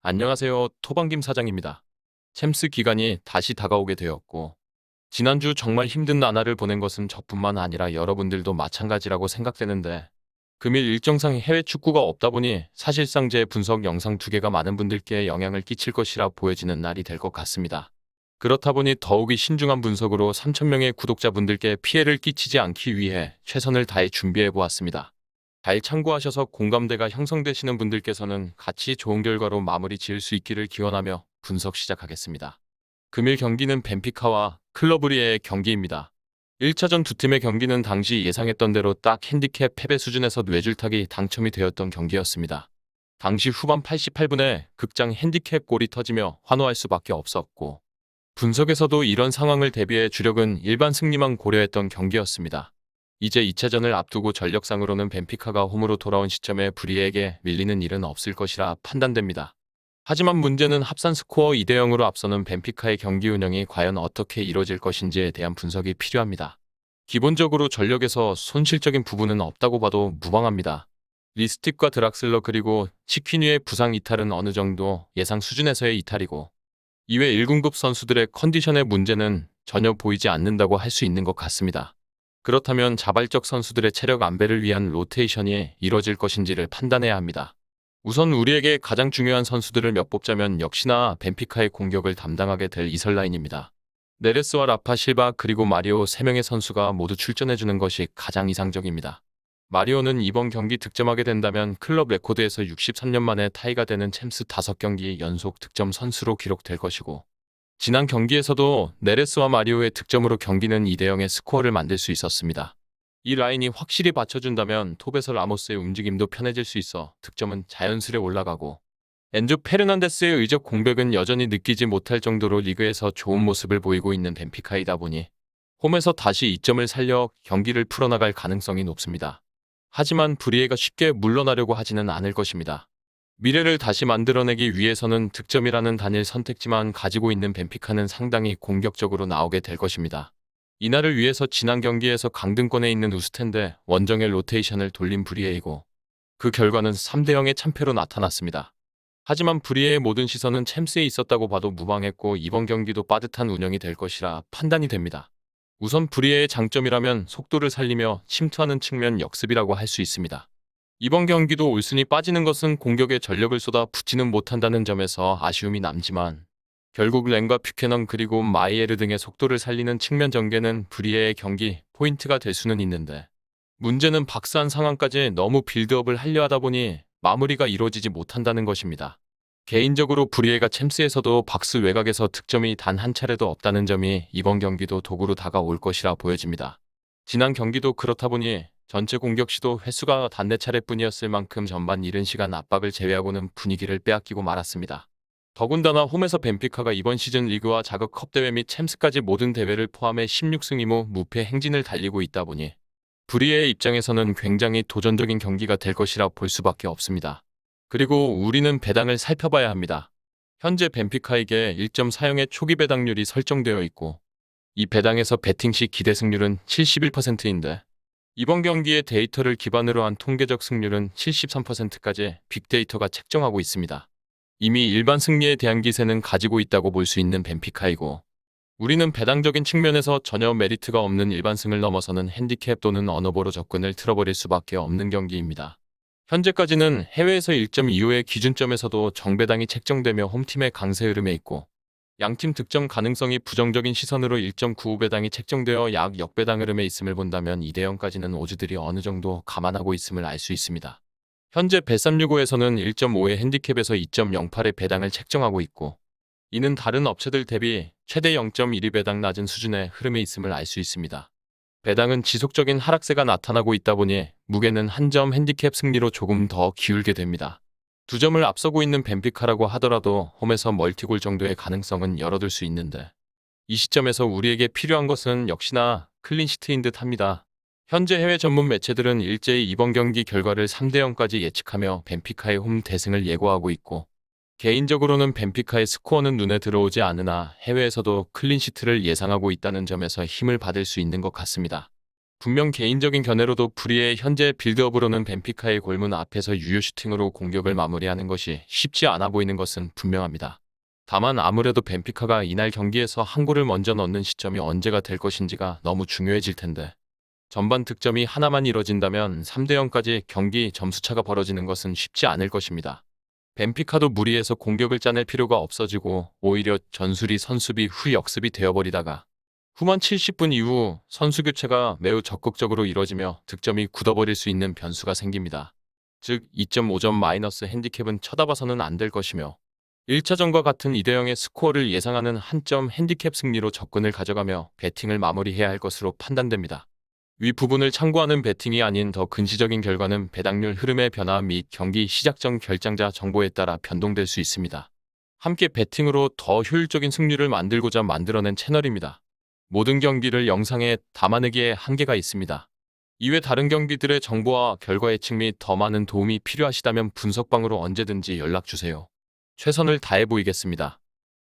안녕하세요. 토방김 사장입니다. 챔스 기간이 다시 다가오게 되었고, 지난주 정말 힘든 나날을 보낸 것은 저뿐만 아니라 여러분들도 마찬가지라고 생각되는데, 금일 일정상 해외 축구가 없다 보니 사실상 제 분석 영상 2개가 많은 분들께 영향을 끼칠 것이라 보여지는 날이 될 것 같습니다. 그렇다 보니 더욱이 신중한 분석으로 3,000명의 구독자분들께 피해를 끼치지 않기 위해 최선을 다해 준비해 보았습니다. 잘 참고하셔서 공감대가 형성되시는 분들께서는 같이 좋은 결과로 마무리 지을 수 있기를 기원하며 분석 시작하겠습니다. 금일 경기는 벤피카와 클러브리에의 경기입니다. 1차전 두 팀의 경기는 당시 예상했던 대로 딱 핸디캡 패배 수준에서 뇌줄타기 당첨이 되었던 경기였습니다. 당시 후반 88분에 극장 핸디캡 골이 터지며 환호할 수밖에 없었고, 분석에서도 이런 상황을 대비해 주력은 일반 승리만 고려했던 경기였습니다. 이제 2차전을 앞두고 전력상으로는 벤피카가 홈으로 돌아온 시점에 브리에게 밀리는 일은 없을 것이라 판단됩니다. 하지만 문제는 합산 스코어 2대 0으로 앞서는 벤피카의 경기 운영이 과연 어떻게 이뤄질 것인지에 대한 분석이 필요합니다. 기본적으로 전력에서 손실적인 부분은 없다고 봐도 무방합니다. 리스틱과 드락슬러 그리고 치퀴니의 부상 이탈은 어느 정도 예상 수준에서의 이탈이고, 이외 1군급 선수들의 컨디션의 문제는 전혀 보이지 않는다고 할 수 있는 것 같습니다. 그렇다면 자발적 선수들의 체력 안배를 위한 로테이션이 이뤄질 것인지를 판단해야 합니다. 우선 우리에게 가장 중요한 선수들을 몇 뽑자면 역시나 벤피카의 공격을 담당하게 될 이설라인입니다. 네레스와 라파 실바 그리고 마리오 3명의 선수가 모두 출전해주는 것이 가장 이상적입니다. 마리오는 이번 경기 득점하게 된다면 클럽 레코드에서 63년 만에 타이가 되는 챔스 5경기 연속 득점 선수로 기록될 것이고, 지난 경기에서도 네레스와 마리오의 득점으로 경기는 2대 0의 스코어를 만들 수 있었습니다. 이 라인이 확실히 받쳐준다면 톱에서 라모스의 움직임도 편해질 수 있어 득점은 자연스레 올라가고, 엔조 페르난데스의 의적 공백은 여전히 느끼지 못할 정도로 리그에서 좋은 모습을 보이고 있는 벤피카이다 보니 홈에서 다시 이점을 살려 경기를 풀어나갈 가능성이 높습니다. 하지만 브리에가 쉽게 물러나려고 하지는 않을 것입니다. 미래를 다시 만들어내기 위해서는 득점이라는 단일 선택지만 가지고 있는 벤피카는 상당히 공격적으로 나오게 될 것입니다. 이날을 위해서 지난 경기에서 강등권에 있는 우스텐데 원정의 로테이션을 돌린 브리에이고, 그 결과는 3대 0의 참패로 나타났습니다. 하지만 브리에의 모든 시선은 챔스에 있었다고 봐도 무방했고, 이번 경기도 빠듯한 운영이 될 것이라 판단이 됩니다. 우선 브리에의 장점이라면 속도를 살리며 침투하는 측면 역습이라고 할 수 있습니다. 이번 경기도 올슨이 빠지는 것은 공격에 전력을 쏟아 붓지는 못한다는 점에서 아쉬움이 남지만, 결국 렌과 뷰캐넌 그리고 마이에르 등의 속도를 살리는 측면 전개는 브리에의 경기 포인트가 될 수는 있는데, 문제는 박스한 상황까지 너무 빌드업을 하려 하다 보니 마무리가 이루어지지 못한다는 것입니다. 개인적으로 브리에가 챔스에서도 박스 외곽에서 득점이 단 한 차례도 없다는 점이 이번 경기도 도구로 다가올 것이라 보여집니다. 지난 경기도 그렇다 보니 전체 공격 시도 횟수가 단 4차례뿐이었을 만큼 전반 이른 시간 압박을 제외하고는 분위기를 빼앗기고 말았습니다. 더군다나 홈에서 벤피카가 이번 시즌 리그와 자급 컵 대회 및 챔스까지 모든 대회를 포함해 16승 2무 무패 행진을 달리고 있다 보니 브리에의 입장에서는 굉장히 도전적인 경기가 될 것이라 볼 수밖에 없습니다. 그리고 우리는 배당을 살펴봐야 합니다. 현재 벤피카에게 1점 사용의 초기 배당률이 설정되어 있고, 이 배당에서 배팅 시 기대 승률은 71%인데 이번 경기의 데이터를 기반으로 한 통계적 승률은 73%까지 빅데이터가 책정하고 있습니다. 이미 일반 승리에 대한 기세는 가지고 있다고 볼 수 있는 벤피카이고, 우리는 배당적인 측면에서 전혀 메리트가 없는 일반승을 넘어서는 핸디캡 또는 언어보로 접근을 틀어버릴 수밖에 없는 경기입니다. 현재까지는 해외에서 1점 이후의 기준점에서도 정배당이 책정되며 홈팀의 강세 흐름에 있고, 양팀 득점 가능성이 부정적인 시선으로 1.95배당이 책정되어 약 역배당 흐름에 있음을 본다면 2대 0까지는 오즈들이 어느 정도 감안하고 있음을 알 수 있습니다. 현재 bet365에서는 1.5의 핸디캡에서 2.08의 배당을 책정하고 있고, 이는 다른 업체들 대비 최대 0.12배당 낮은 수준의 흐름에 있음을 알 수 있습니다. 배당은 지속적인 하락세가 나타나고 있다 보니 무게는 한 점 핸디캡 승리로 조금 더 기울게 됩니다. 2점을 앞서고 있는 벤피카라고 하더라도 홈에서 멀티골 정도의 가능성은 열어둘 수 있는데, 이 시점에서 우리에게 필요한 것은 역시나 클린시트인 듯 합니다. 현재 해외 전문 매체들은 일제히 이번 경기 결과를 3대 0까지 예측하며 벤피카의 홈 대승을 예고하고 있고, 개인적으로는 벤피카의 스코어는 눈에 들어오지 않으나 해외에서도 클린시트를 예상하고 있다는 점에서 힘을 받을 수 있는 것 같습니다. 분명 개인적인 견해로도 프리의 현재 빌드업으로는 벤피카의 골문 앞에서 유효 슈팅으로 공격을 마무리하는 것이 쉽지 않아 보이는 것은 분명합니다. 다만 아무래도 벤피카가 이날 경기에서 한 골을 먼저 넣는 시점이 언제가 될 것인지가 너무 중요해질 텐데 전반 득점이 하나만 이뤄진다면 3대 0까지 경기 점수차가 벌어지는 것은 쉽지 않을 것입니다. 벤피카도 무리해서 공격을 짜낼 필요가 없어지고 오히려 전술이 선수비 후 역습이 되어버리다가 후반 70분 이후 선수 교체가 매우 적극적으로 이뤄지며 득점이 굳어버릴 수 있는 변수가 생깁니다. 즉 2.5점 마이너스 핸디캡은 쳐다봐서는 안 될 것이며 1차전과 같은 2대 0의 스코어를 예상하는 한 점 핸디캡 승리로 접근을 가져가며 배팅을 마무리해야 할 것으로 판단됩니다. 위 부분을 참고하는 배팅이 아닌 더 근시적인 결과는 배당률 흐름의 변화 및 경기 시작 전 결장자 정보에 따라 변동될 수 있습니다. 함께 배팅으로 더 효율적인 승률을 만들고자 만들어낸 채널입니다. 모든 경기를 영상에 담아내기에 한계가 있습니다. 이외 다른 경기들의 정보와 결과 예측 및 더 많은 도움이 필요하시다면 분석방으로 언제든지 연락주세요. 최선을 다해 보이겠습니다.